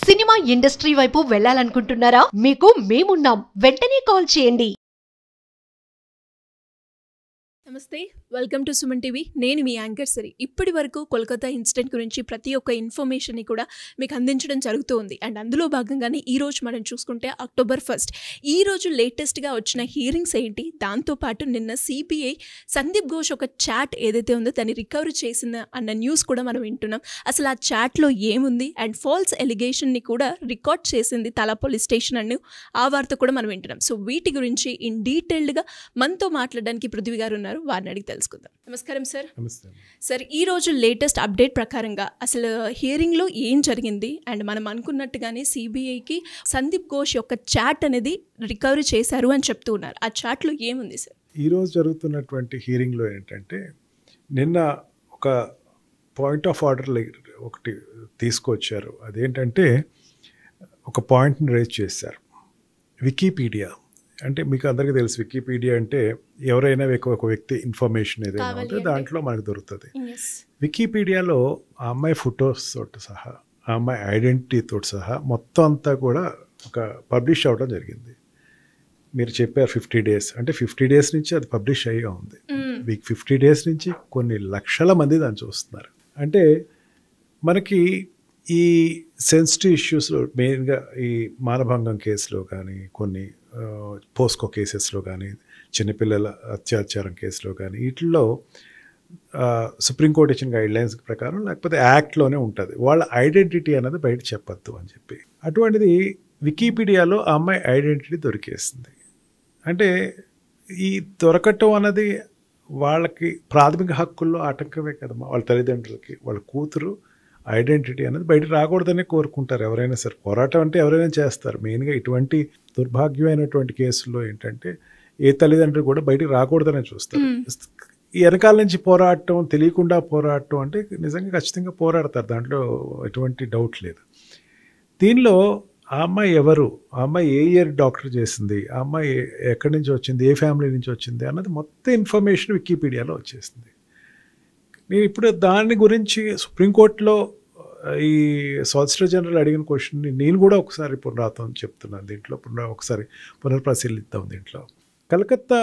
Cinema industry వైపు వెళ్ళాలనుకుంటున్నారా? మీకు మేమున్నాం. వెంటనే కాల్ చేయండి. నమస్తే, వెల్కమ్ టు సుమన్ టీవీ. నేను మీ యాంకర్ సరి. ఇప్పటి వరకు కోల్కతా ఇన్సిడెంట్ గురించి ప్రతి ఒక్క ఇన్ఫర్మేషన్ని కూడా మీకు అందించడం జరుగుతూ ఉంది. అండ్ అందులో భాగంగానే ఈరోజు మనం చూసుకుంటే అక్టోబర్ 1 ఈరోజు లేటెస్ట్గా వచ్చిన హియరింగ్స్ ఏంటి, దాంతోపాటు నిన్న సిబిఐ సందీప్ ఘోష్ ఒక చాట్ ఏదైతే ఉందో దాన్ని రికవరీ చేసిందా అన్న న్యూస్ కూడా మనం వింటున్నాం. అసలు ఆ చాట్లో ఏముంది అండ్ ఫాల్స్ ఎలిగేషన్ని కూడా రికార్డ్ చేసింది తలా పోలీస్ స్టేషన్ అని ఆ వార్త కూడా మనం వింటున్నాం. సో వీటి గురించి ఇన్ డీటెయిల్డ్గా మనతో మాట్లాడడానికి పృథ్వీ గారు ఉన్నారు. వారిని అడిగి తెలుసుకుందాం. నమస్కారం సార్. సార్, ఈ రోజు లేటెస్ట్ అప్డేట్ ప్రకారంగా అసలు హియరింగ్లో ఏం జరిగింది అండ్ మనం అనుకున్నట్టుగానే సిబిఐకి సందీప్ ఘోష్ యొక్క చాట్ అనేది రికవరీ చేశారు అని చెప్తూ ఉన్నారు. ఆ చాట్లో ఏముంది సార్? ఈరోజు జరుగుతున్నటువంటి హియరింగ్లో ఏంటంటే, నిన్న ఒక పాయింట్ ఆఫ్ ఆర్డర్ ఒకటి తీసుకొచ్చారు. అదేంటంటే, ఒక పాయింట్ని రేజ్ చేశారు. వికీపీడియా అంటే మీకు అందరికీ తెలుసు, వికీపీడియా అంటే ఎవరైనా ఒక వ్యక్తి ఇన్ఫర్మేషన్ ఏదైనా ఉంటే దాంట్లో మనకు దొరుకుతుంది. వికీపీడియాలో ఆ అమ్మాయి ఫొటోస్ తోటి సహా, ఆ అమ్మాయి ఐడెంటిటీతో సహా మొత్తం అంతా కూడా ఒక పబ్లిష్ అవ్వడం జరిగింది. మీరు చెప్పారు 50 days, అంటే 50 days నుంచి అది పబ్లిష్ అయ్యే ఉంది. 50 days నుంచి కొన్ని లక్షల మంది దాన్ని చూస్తున్నారు. అంటే మనకి ఈ సెన్సిటివ్ ఇష్యూస్లో మెయిన్గా ఈ మానభంగం కేసులో కానీ, కొన్ని పోస్కో కేసెస్లో కానీ, చిన్నపిల్లల అత్యాచారం కేసులో కానీ, వీటిల్లో సుప్రీంకోర్టు ఇచ్చిన గైడ్లైన్స్ ప్రకారం లేకపోతే యాక్ట్లోనే ఉంటుంది వాళ్ళ ఐడెంటిటీ అనేది బయట చెప్పొద్దు అని చెప్పి. అటువంటిది వికీపీడియాలో ఆ అమ్మాయి ఐడెంటిటీ దొరికేసింది. అంటే ఈ దొరకటం అన్నది వాళ్ళకి ప్రాథమిక హక్కుల్లో ఆటంకమే కదమ్మా. వాళ్ళ తల్లిదండ్రులకి వాళ్ళ కూతురు ఐడెంటిటీ అనేది బయట రాకూడదనే కోరుకుంటారు ఎవరైనా సరే. పోరాటం అంటే ఎవరైనా చేస్తారు. మెయిన్గా ఇటువంటి దుర్భాగ్యమైనటువంటి కేసుల్లో ఏంటంటే ఏ తల్లిదండ్రులు కూడా బయటకు రాకూడదనే చూస్తారు. ఈ వెనకాల నుంచి పోరాటం, తెలియకుండా పోరాటం అంటే నిజంగా ఖచ్చితంగా పోరాడతారు, దాంట్లో ఎటువంటి డౌట్ లేదు. దీనిలో ఆ అమ్మాయి ఎవరు, ఆ అమ్మాయి ఏ ఇయర్ డాక్టర్ చేసింది, ఆ అమ్మాయి ఎక్కడి నుంచి వచ్చింది, ఏ ఫ్యామిలీ నుంచి వచ్చింది అన్నది మొత్తం ఇన్ఫర్మేషన్ వికీపీడియాలో వచ్చేసింది. నేను ఇప్పుడు దాని గురించి సుప్రీంకోర్టులో ఈ సాలిసిటర్ జనరల్ అడిగిన క్వశ్చన్ని నేను కూడా ఒకసారి పునరావృతం చెప్తున్నాను. దీంట్లో ఒకసారి పునర్పరిశీలిద్దాం. దీంట్లో కలకత్తా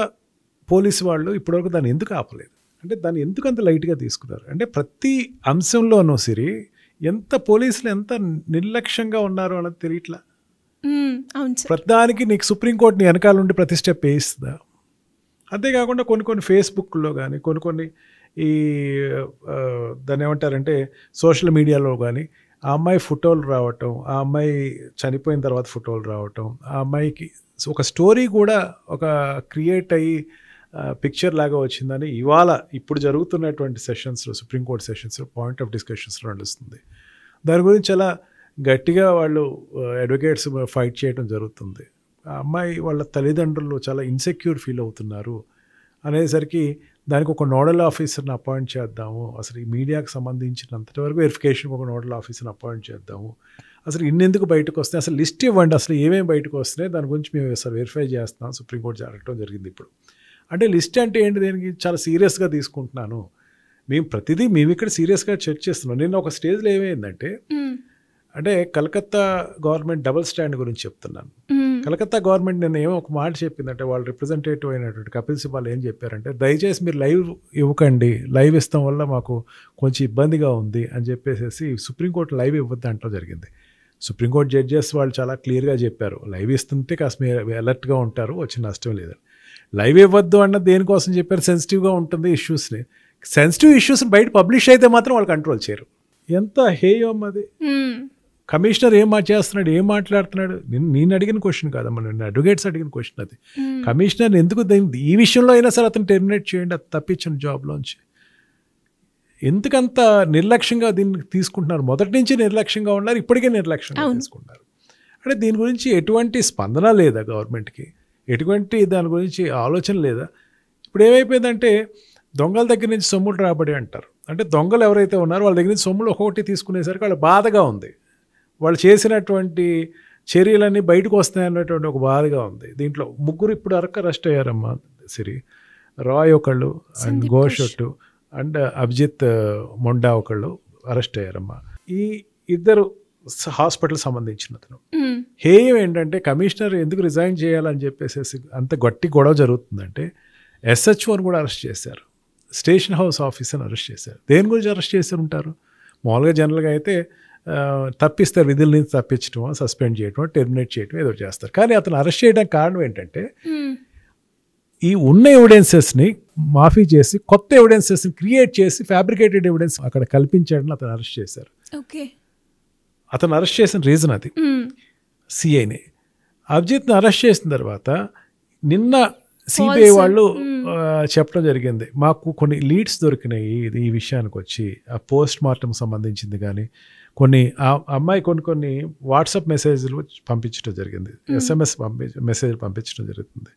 పోలీసు వాళ్ళు ఇప్పటివరకు దాన్ని ఎందుకు ఆపలేదు, అంటే దాన్ని ఎందుకు అంత లైట్గా తీసుకున్నారు అంటే ప్రతి అంశంలోనూ సరే ఎంత పోలీసులు ఎంత నిర్లక్ష్యంగా ఉన్నారు అన్నది తెలియట్లా. ప్రతిదానికి నీకు సుప్రీంకోర్టు నీ వెనకాల నుండి ప్రతి స్టెప్ వేయిస్తుందా? అంతేకాకుండా కొన్ని ఫేస్బుక్లో కానీ కొన్ని ఈ దాన్ని ఏమంటారంటే సోషల్ మీడియాలో కానీ ఆ అమ్మాయి ఫోటోలు రావటం, ఆ అమ్మాయి చనిపోయిన తర్వాత ఫోటోలు రావటం, ఆ అమ్మాయికి ఒక స్టోరీ కూడా ఒక క్రియేట్ అయ్యి పిక్చర్ లాగా వచ్చిందని ఇప్పుడు జరుగుతున్నటువంటి సెషన్స్లో, సుప్రీంకోర్టు సెషన్స్లో పాయింట్ ఆఫ్ డిస్కషన్స్లో నడుస్తుంది. దాని గురించి చాలా గట్టిగా వాళ్ళు అడ్వకేట్స్ ఫైట్ చేయడం జరుగుతుంది. ఆ అమ్మాయి వాళ్ళ తల్లిదండ్రులు చాలా ఇన్సెక్యూర్ ఫీల్ అవుతున్నారు అనేసరికి దానికి ఒక నోడల్ ఆఫీసర్ని అపాయింట్ చేద్దాము, అసలు ఈ మీడియాకి సంబంధించినంతటి వరకు వెరిఫికేషన్కి ఒక నోడల్ ఆఫీసర్ని అపాయింట్ చేద్దాము, అసలు ఇన్నెందుకు బయటకు వస్తున్నాయి, అసలు లిస్ట్ ఇవ్వండి, అసలు ఏమేమి బయటకు వస్తున్నాయి దాని గురించి మేము అసలు వెరిఫై చేస్తాం సుప్రీంకోర్టు జరగడం జరిగింది. ఇప్పుడు అంటే లిస్ట్ అంటే ఏంటి, దేనికి చాలా సీరియస్గా తీసుకుంటున్నాను, మేము ఇక్కడ సీరియస్గా చర్చ చేస్తున్నాం. నేను ఒక స్టేజ్లో ఏమైందంటే, అంటే కలకత్తా గవర్నమెంట్ డబుల్ స్టాండ్ గురించి చెప్తున్నాను. కలకత్తా గవర్నమెంట్ నేను ఏమో ఒక మాట చెప్పిందంటే, వాళ్ళ రిప్రజెంటేటివ్ అయినటువంటి కపిల్ సిబాల్ ఏం చెప్పారంటే, దయచేసి మీరు లైవ్ ఇవ్వకండి, లైవ్ ఇస్తాం వల్ల మాకు కొంచెం ఇబ్బందిగా ఉంది అని చెప్పేసి సుప్రీంకోర్టు లైవ్ ఇవ్వద్దు అంటూ జరిగింది. సుప్రీంకోర్టు జడ్జెస్ వాళ్ళు చాలా క్లియర్గా చెప్పారు, లైవ్ ఇస్తుంటే కాస్త మీరు అలర్ట్గా ఉంటారు, వచ్చిన నష్టం లేదని. లైవ్ ఇవ్వద్దు అన్నది దేనికోసం చెప్పారు, సెన్సిటివ్గా ఉంటుంది ఇష్యూస్ని. సెన్సిటివ్ ఇష్యూస్ని బయట పబ్లిష్ అయితే మాత్రం వాళ్ళు కంట్రోల్ చేయరు. ఎంత హేయం అది. కమిషనర్ ఏం చేస్తున్నాడు, ఏం మాట్లాడుతున్నాడు, నేను అడిగిన క్వశ్చన్ కాదమ్మా, నేను అడ్వకేట్స్ అడిగిన క్వశ్చన్ అది. కమిషనర్ ఎందుకు ఈ విషయంలో అయినా సరే అతను టెర్మినేట్ చేయండి, అది తప్పించిన జాబ్లోంచి. ఎందుకంత నిర్లక్ష్యంగా దీన్ని తీసుకుంటున్నారు? మొదటి నుంచి నిర్లక్ష్యంగా ఉన్నారు, ఇప్పటికే నిర్లక్ష్యంగా తీసుకుంటున్నారు. అంటే దీని గురించి ఎటువంటి స్పందన లేదా గవర్నమెంట్కి, ఎటువంటి దాని గురించి ఆలోచన లేదా? ఇప్పుడు ఏమైపోయిందంటే, దొంగల దగ్గర నుంచి సొమ్ములు రాబడి అంటారు. అంటే దొంగలు ఎవరైతే ఉన్నారో వాళ్ళ దగ్గర నుంచి సొమ్ములు ఒక్కొక్కటి తీసుకునేసరికి వాళ్ళ బాధగా ఉంది, వాళ్ళు చేసినటువంటి చర్యలన్నీ బయటకు వస్తాయన్నటువంటి ఒక బాధగా ఉంది. దీంట్లో ముగ్గురు ఇప్పుడు అరెస్ట్ అయ్యారమ్మా. సిరి రాయ్ ఒకళ్ళు, అండ్ ఘోష్ అండ్ అభిజిత్ మొండా ఒకళ్ళు అరెస్ట్ అయ్యారమ్మా. ఈ ఇద్దరు హాస్పిటల్ సంబంధించిన అతను. హేయం ఏంటంటే కమిషనర్ ఎందుకు రిజైన్ చేయాలని చెప్పేసి అంత గట్టి గొడవ జరుగుతుందంటే SHOని కూడా అరెస్ట్ చేశారు, స్టేషన్ హౌస్ ఆఫీసర్ని అరెస్ట్ చేశారు. దేని గురించి అరెస్ట్ చేసి ఉంటారు? మామూలుగా జనరల్గా అయితే తప్పిస్తారు, విధుల నుంచి తప్పించడం, సస్పెండ్ చేయడం, టెర్మినేట్ చేయడం ఏదో చేస్తారు. కానీ అతను అరెస్ట్ చేయడానికి కారణం ఏంటంటే ఈ ఉన్న ఎవిడెన్సెస్ని మాఫీ చేసి కొత్త ఎవిడెన్సెస్ని క్రియేట్ చేసి ఫ్యాబ్రికేటెడ్ ఎవిడెన్స్ అక్కడ కల్పించాడని అతను అరెస్ట్ చేశారు. అతను అరెస్ట్ చేసిన రీజన్ అది. సిఐని అభిజిత్ని అరెస్ట్ చేసిన తర్వాత నిన్న సిబిఐ వాళ్ళు చెప్పడం జరిగింది, మాకు కొన్ని లీడ్స్ దొరికినాయి ఈ విషయానికి వచ్చి, ఆ పోస్ట్ మార్టం సంబంధించింది కానీ కొన్ని అమ్మాయి కొన్ని వాట్సాప్ మెసేజ్లు పంపించడం జరిగింది, SMS మెసేజ్ పంపించడం జరుగుతుంది.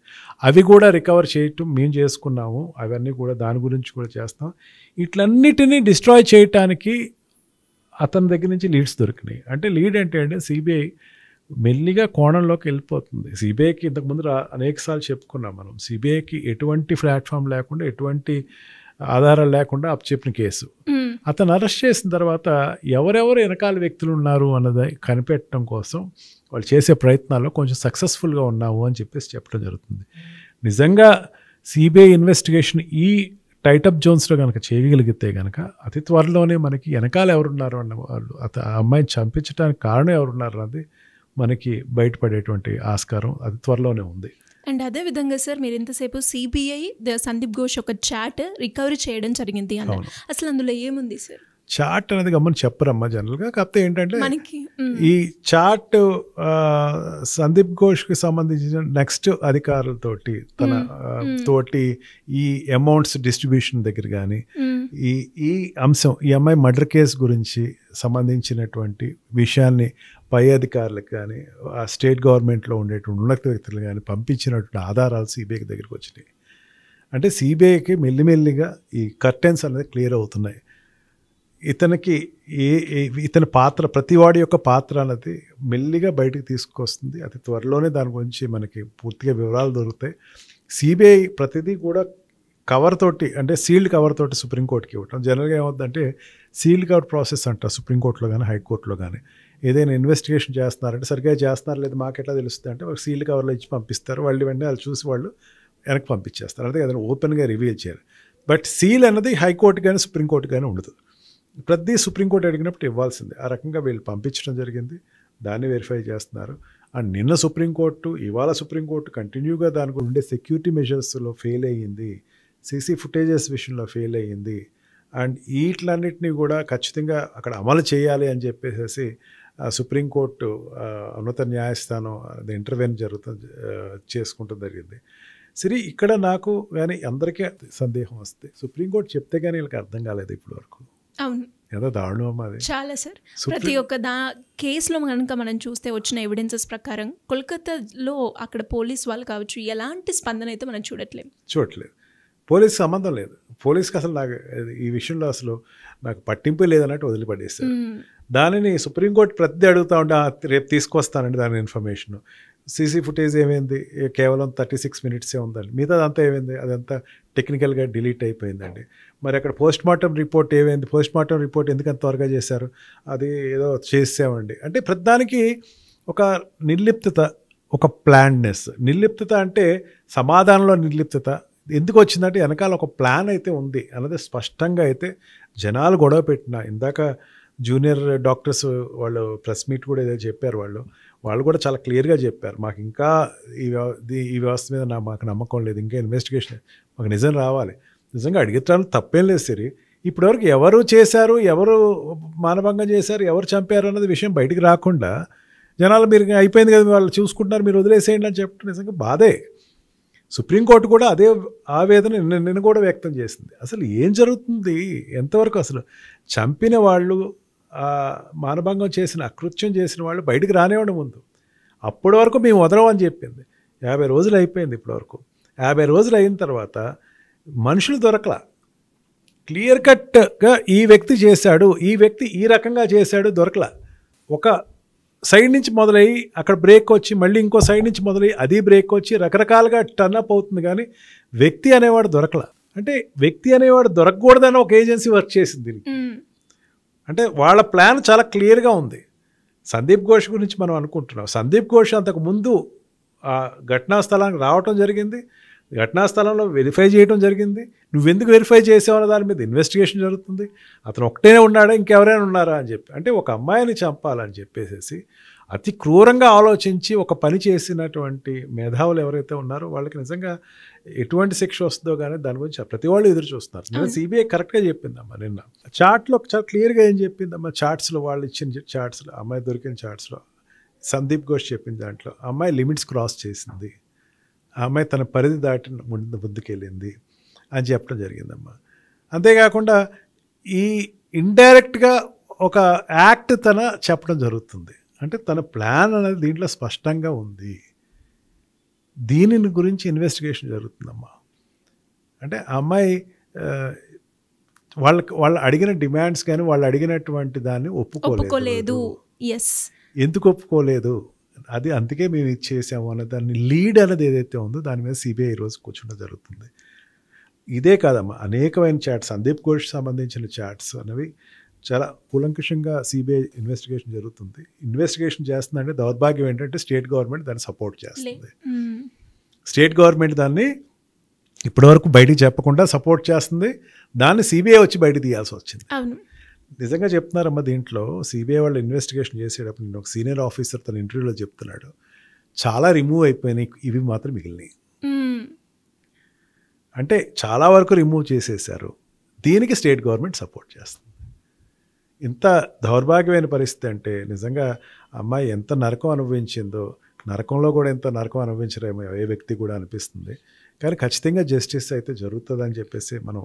అవి కూడా రికవర్ చేయటం మేము చేసుకున్నాము, అవన్నీ కూడా దాని గురించి కూడా చేస్తాం. ఇట్లన్నిటినీ డిస్ట్రాయ్ చేయటానికి అతని దగ్గర నుంచి లీడ్స్ దొరికినాయి. అంటే లీడ్ అంటే సిబిఐ మెల్లిగా కోణంలోకి వెళ్ళిపోతుంది. సిబిఐకి ఇంతకుముందు అనేకసార్లు చెప్పుకున్నాం మనం, సిబిఐకి ఎటువంటి ప్లాట్ఫామ్ లేకుండా ఎటువంటి ఆధారాలు లేకుండా అప్పచెప్పిన కేసు. అతను అరెస్ట్ చేసిన తర్వాత ఎవరెవరు వెనకాల వ్యక్తులు ఉన్నారు అన్నది కనిపెట్టడం కోసం వాళ్ళు చేసే ప్రయత్నాల్లో కొంచెం సక్సెస్ఫుల్గా ఉన్నాము అని చెప్పడం జరుగుతుంది. నిజంగా సిబిఐ ఇన్వెస్టిగేషన్ ఈ టైటప్ జోన్స్లో కనుక చేయగలిగితే కనుక అతి త్వరలోనే మనకి వెనకాల ఎవరున్నారు అన్న వాళ్ళు, ఆ అమ్మాయిని చంపించడానికి కారణం ఎవరున్నారు అన్నది మనకి బయటపడేటువంటి ఆస్కారం అతి త్వరలోనే ఉంది. అండ్ అదే విధంగా సార్ మీరు ఇంతసేపు సిబిఐ సందీప్ ఘోష్ ఒక చాట్ రికవరీ చేయడం జరిగింది అన్నారు, అసలు అందులో ఏముంది సార్? చాట్ అనేది గమ్మని చెప్పరమ్మా జనరల్గా. కాకపోతే ఏంటంటే ఈ చాట్ సందీప్ ఘోష్కి సంబంధించిన నెక్స్ట్ అధికారులతోటి తన తోటి ఈ అమౌంట్స్ డిస్ట్రిబ్యూషన్ దగ్గర కానీ ఈ అంశం ఈ అమ్మాయి మర్డర్ కేసు గురించి సంబంధించినటువంటి విషయాన్ని పై అధికారులకు కానీ ఆ స్టేట్ గవర్నమెంట్లో ఉండేటువంటి ఉన్నత వ్యక్తులు కానీ పంపించినటువంటి ఆధారాలు సిబిఐకి దగ్గరికి వచ్చినాయి. అంటే సిబిఐకి మెల్లిమెల్లిగా ఈ కర్టెన్స్ అనేది క్లియర్ అవుతున్నాయి. ఇతని పాత్ర, ప్రతివాడి యొక్క పాత్ర అనేది మెల్లిగా బయటకు తీసుకొస్తుంది. అతి త్వరలోనే దాని గురించి మనకి పూర్తిగా వివరాలు దొరుకుతాయి. సిబిఐ ప్రతిదీ కూడా కవర్ తోటి, అంటే సీల్డ్ కవర్ తోటి సుప్రీంకోర్టుకి ఇవ్వటం. జనరల్గా ఏమవుతుందంటే సీల్డ్ కవర్ ప్రాసెస్ అంటారు సుప్రీంకోర్టులో కానీ హైకోర్టులో కానీ. ఏదైనా ఇన్వెస్టిగేషన్ చేస్తున్నారంటే సరిగ్గా చేస్తున్నారు లేదు మాకు ఎట్లా తెలుస్తుంది అంటే ఒక సీల్డ్ కవర్లో ఇచ్చి పంపిస్తారు, వాళ్ళు వెంటనే వాళ్ళు చూసి వాళ్ళు వెనక్కి పంపించేస్తారు. అంటే ఏదైనా ఓపెన్గా రివీల్ చేయాలి. బట్ సీల్ అన్నది హైకోర్టు కానీ సుప్రీంకోర్టు కానీ ఉండదు, ప్రతి సుప్రీంకోర్టు అడిగినప్పుడు ఇవ్వాల్సిందే. ఆ రకంగా వీళ్ళు పంపించడం జరిగింది, దాన్ని వెరిఫై చేస్తున్నారు. అండ్ నిన్న సుప్రీంకోర్టు, ఇవాళ సుప్రీంకోర్టు కంటిన్యూగా దాని గురించి ఉండే సెక్యూరిటీ మెజర్స్లో ఫెయిల్ అయ్యింది, సీసీ ఫుటేజెస్ విషయంలో ఫెయిల్ అయ్యింది. అండ్ వీటిలన్నింటినీ కూడా ఖచ్చితంగా అక్కడ అమలు చేయాలి అని చెప్పేసి సుప్రీంకోర్టు ఉన్నత న్యాయస్థానం అది ఇంటర్వ్యూన్ చేసుకుంటూ జరిగింది. సరే, ఇక్కడ నాకు కానీ అందరికీ సందేహం వస్తే సుప్రీంకోర్టు చెప్తే కానీ వీళ్ళకి అర్థం కాలేదు ఇప్పటి వరకు. అవును, ఏదో దారుణం అది చాలా సార్. ప్రతి ఒక్క కేసులో కనుక మనం చూస్తే వచ్చిన ఎవిడెన్సెస్ ప్రకారం కోల్కతాలో అక్కడ పోలీస్ వాళ్ళు కావచ్చు ఎలాంటి స్పందన అయితే మనం చూడట్లేదు. పోలీస్ సంబంధం లేదు. పోలీస్కి అసలు నాకు ఈ విషయంలో అసలు నాకు పట్టింపు లేదన్నట్టు వదిలిపడేస్తారు. దానిని సుప్రీంకోర్టు ప్రతి అడుగుతూ ఉంటే రేపు తీసుకొస్తానండి దాని ఇన్ఫర్మేషన్. సీసీ ఫుటేజ్ ఏమైంది, కేవలం 36 మినిట్సే ఉందండి, మిగతా అదంతా ఏమైంది, అదంతా టెక్నికల్గా డిలీట్ అయిపోయిందండి. మరి అక్కడ పోస్ట్ మార్టం రిపోర్ట్ ఏమైంది, పోస్ట్ మార్టం రిపోర్ట్ ఎందుకంత త్వరగా చేశారు, అది ఏదో చేసామండి. అంటే ప్రతిదానికి ఒక నిర్లిప్తత, ఒక ప్లాన్నెస్. నిర్లిప్తత అంటే సమాధానంలో నిర్లిప్తత ఎందుకు వచ్చిందంటే వెనకాల ఒక ప్లాన్ అయితే ఉంది అన్నది స్పష్టంగా అయితే జనాలు గొడవ పెట్టిన. ఇందాక జూనియర్ డాక్టర్స్ వాళ్ళు ప్రెస్ మీట్ కూడా ఏదో చెప్పారు, వాళ్ళు కూడా చాలా క్లియర్గా చెప్పారు, మాకు ఇంకా ఈ వ్యవస్థ మీద మాకు నమ్మకం లేదు, ఇంకా ఇన్వెస్టిగేషన్ మాకు నిజం రావాలి. నిజంగా అడిగితే తప్పేం లేదు. సరే, ఇప్పటివరకు ఎవరు చేశారు, ఎవరు మానభంగం చేశారు, ఎవరు చంపారు అన్నది విషయం బయటికి రాకుండా జనాలు మీరు అయిపోయింది కదా వాళ్ళు చూసుకుంటున్నారు మీరు వదిలేసేయండి అని చెప్పడం నిజంగా బాధే. సుప్రీంకోర్టు కూడా అదే ఆవేదన నిన్న కూడా వ్యక్తం చేసింది. అసలు ఏం జరుగుతుంది, ఎంతవరకు అసలు చంపిన వాళ్ళు, మానభంగం చేసిన, అకృత్యం చేసిన వాళ్ళు బయటికి రానివ్వండి ముందు, అప్పటి వరకు మేము వదలమని చెప్పింది. 50 రోజులు అయిపోయింది ఇప్పటివరకు. 50 రోజులు అయిన తర్వాత మనుషులు దొరకలా. క్లియర్ కట్గా ఈ వ్యక్తి చేశాడు, ఈ వ్యక్తి ఈ రకంగా చేశాడు దొరకలా. ఒక సైడ్ నుంచి మొదలయ్యి అక్కడ బ్రేక్ వచ్చి మళ్ళీ ఇంకో సైడ్ నుంచి మొదలయ్యి అది బ్రేక్ వచ్చి రకరకాలుగా టర్న్అప్ అవుతుంది, కానీ వ్యక్తి అనేవాడు దొరకలా. అంటే వ్యక్తి అనేవాడు దొరకకూడదని ఒక ఏజెన్సీ వర్క్ చేసింది దీనికి. అంటే వాళ్ళ ప్లాన్ చాలా క్లియర్గా ఉంది. సందీప్ ఘోష్ గురించి మనం అనుకుంటున్నాం. సందీప్ ఘోష్ అంతకు ముందు ఆ ఘటనా స్థలానికి రావటం జరిగింది, ఘటనా స్థలంలో వెరిఫై చేయడం జరిగింది. నువ్వెందుకు వెరిఫై చేసావు అన్న దాని మీద ఇన్వెస్టిగేషన్ జరుగుతుంది. అతను ఒకటే ఉన్నాడా, ఇంకెవరైనా ఉన్నారా అని చెప్పి, అంటే ఒక అమ్మాయిని చంపాలని చెప్పేసి అతి క్రూరంగా ఆలోచించి ఒక పని చేసినటువంటి మేధావులు ఎవరైతే ఉన్నారో వాళ్ళకి నిజంగా ఎటువంటి శిక్ష వస్తుందో కానీ దాని గురించి ప్రతి వాళ్ళు ఎదురు చూస్తున్నారు. నిన్న సిబిఐ కరెక్ట్గా చెప్పిందమ్మా. నిన్న చార్ట్లో చాలా క్లియర్గా ఏం చెప్పిందమ్మా, చార్ట్స్లో వాళ్ళు ఇచ్చిన చార్ట్స్లో, అమ్మాయి దొరికిన చార్ట్స్లో సందీప్ ఘోష్ చెప్పిన దాంట్లో అమ్మాయి లిమిట్స్ క్రాస్ చేసింది, ఆ అమ్మాయి తన పరిధి దాటి ముందుకెళ్ళింది అని చెప్పడం జరిగిందమ్మా. అంతేకాకుండా ఈ ఇండైరెక్ట్గా ఒక యాక్ట్ తన చెప్పడం జరుగుతుంది. అంటే తన ప్లాన్ అనేది దీంట్లో స్పష్టంగా ఉంది. దీనిని గురించి ఇన్వెస్టిగేషన్ జరుగుతుందమ్మా. అంటే ఆ అమ్మాయి వాళ్ళు అడిగిన డిమాండ్స్ కానీ వాళ్ళు అడిగినటువంటి దాన్ని ఒప్పుకోలేదు. ఎందుకు ఒప్పుకోలేదు, అది అందుకే మేము ఇచ్చేసాము అన్న దాన్ని లీడ్ అనేది ఏదైతే ఉందో దాని మీద సిబిఐ ఈరోజు కూర్చుండడం జరుగుతుంది. ఇదే కాదమ్మా, అనేకమైన చాట్స్, సందీప్ ఘోష్ సంబంధించిన చాట్స్ అనేవి చాలా కూలంకషంగా సిబిఐ ఇన్వెస్టిగేషన్ జరుగుతుంది. ఇన్వెస్టిగేషన్ చేస్తుందంటే దౌర్భాగ్యం ఏంటంటే స్టేట్ గవర్నమెంట్ దాన్ని సపోర్ట్ చేస్తుంది. స్టేట్ గవర్నమెంట్ దాన్ని ఇప్పటివరకు బయటికి చెప్పకుండా సపోర్ట్ చేస్తుంది. దాన్ని సిబిఐ వచ్చి బయట తీయాల్సి వచ్చింది. నిజంగా చెప్తున్నారమ్మా, దీంట్లో సిబిఐ వాళ్ళు ఇన్వెస్టిగేషన్ చేసేటప్పుడు నేను ఒక సీనియర్ ఆఫీసర్ తన ఇంటర్వ్యూలో చెప్తున్నాడు, చాలా రిమూవ్ అయిపోయినాయి, ఇవి మాత్రం మిగిలినాయి. అంటే చాలా వరకు రిమూవ్ చేసేసారు. దీనికి స్టేట్ గవర్నమెంట్ సపోర్ట్ చేస్తుంది. ఇంత దౌర్భాగ్యమైన పరిస్థితి అంటే నిజంగా అమ్మాయి ఎంత నరకం అనుభవించిందో, నరకంలో కూడా ఎంత నరకం అనుభవించరేమో ఏ వ్యక్తి కూడా అనిపిస్తుంది. కానీ ఖచ్చితంగా జస్టిస్ అయితే జరుగుతుందని చెప్పేసి మనం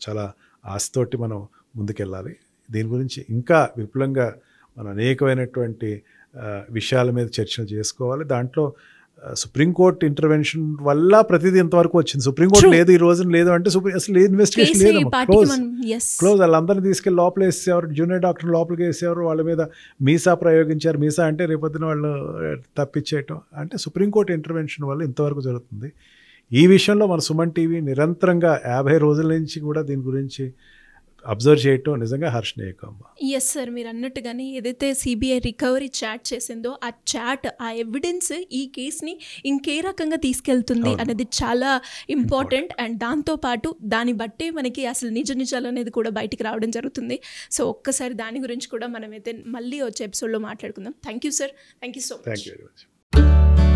చాలా ఆశతోటి మనం ముందుకెళ్ళాలి. దీని గురించి ఇంకా విపులంగా మనం అనేకమైనటువంటి విషయాల మీద చర్చలు చేసుకోవాలి. దాంట్లో సుప్రీంకోర్టు ఇంటర్వెన్షన్ వల్ల ప్రతిదీ ఇంతవరకు వచ్చింది. సుప్రీంకోర్టు లేదు, ఈ రోజున లేదు అంటే అసలు ఇన్వెస్టిగేషన్ లేదు, క్లోజ్. వాళ్ళందరినీ తీసుకెళ్ళి లోపల వేసేవారు, జూనియర్ డాక్టర్ లోపలికి వేసేవారు, వాళ్ళ మీద మీసా ప్రయోగించారు. మీసా అంటే రేపొద్దున వాళ్ళు తప్పించేయటం. అంటే సుప్రీంకోర్టు ఇంటర్వెన్షన్ వల్ల ఇంతవరకు జరుగుతుంది. ఈ విషయంలో మన సుమన్ టీవీ నిరంతరంగా 50 రోజుల నుంచి కూడా దీని గురించి అబ్జర్వ్ చేయటం నిజంగా హర్షణీయకం. ఎస్ సార్, మీరు అన్నట్టుగానే ఏదైతే సిబిఐ రికవరీ చాట్ చేసిందో ఆ చాట్, ఆ ఎవిడెన్స్ ఈ కేసుని ఇంకే రకంగా తీసుకెళ్తుంది అనేది చాలా ఇంపార్టెంట్. అండ్ దాంతోపాటు దాన్ని బట్టే మనకి అసలు నిజాలు అనేది కూడా బయటికి రావడం జరుగుతుంది. సో ఒక్కసారి దాని గురించి కూడా మనమైతే మళ్ళీ వచ్చే ఎపిసోడ్లో మాట్లాడుకుందాం. Thank you sir, thank you so much.